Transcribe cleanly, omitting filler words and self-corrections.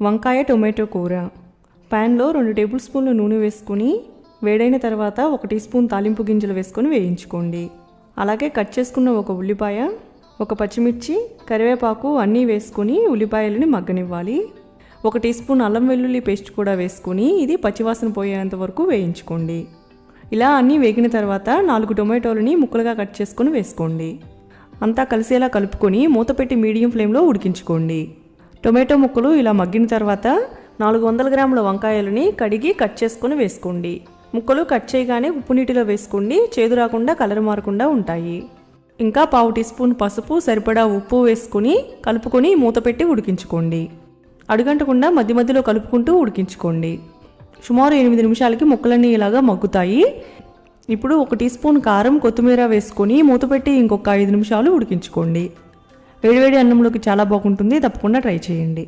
వంకాయ టొమాటో కూర. ప్యాన్లో 2 టేబుల్ స్పూన్ల నూనె వేసుకుని వేడైన తర్వాత 1 టీ స్పూన్ తాలింపు గింజలు వేసుకొని వేయించుకోండి. అలాగే కట్ చేసుకున్న 1 ఉల్లిపాయ, 1 పచ్చిమిర్చి, కరివేపాకు అన్నీ వేసుకొని ఉల్లిపాయలని మగ్గనివ్వాలి. 1 టీ స్పూన్ అల్లం వెల్లుల్లి పేస్ట్ కూడా వేసుకొని ఇది పచ్చివాసన పోయేంత వరకు వేయించుకోండి. ఇలా అన్నీ వేగిన తర్వాత 4 టొమాటోలని ముక్కలుగా కట్ చేసుకొని వేసుకోండి. అంతా కలిసేలా కలుపుకొని మూత పెట్టి మీడియం ఫ్లేమ్లో ఉడికించుకోండి. టొమాటో ముక్కలు ఇలా మగ్గిన తర్వాత 400 గ్రాముల వంకాయలని కడిగి కట్ చేసుకొని వేసుకోండి. ముక్కలు కట్ చేయగానే ఉప్పు నీటిలో వేసుకోండి, చేదు రాకుండా కలర్ మారకుండా ఉంటాయి. ఇంకా 1/2 టీ స్పూన్ పసుపు, సరిపడా ఉప్పు వేసుకొని కలుపుకొని మూత పెట్టి ఉడికించుకోండి. అడుగంటకుండా మధ్య మధ్యలో కలుపుకుంటూ ఉడికించుకోండి. సుమారు 8 నిమిషాలకి ముక్కలన్నీ ఇలాగా మగ్గుతాయి. ఇప్పుడు 1 టీ స్పూన్ కారం, కొత్తిమీర వేసుకొని మూత పెట్టి ఇంకొక 5 నిమిషాలు ఉడికించుకోండి. వేడివేడి అన్నంలోకి చాలా బాగుంటుంది, తప్పకుండా ట్రై చేయండి.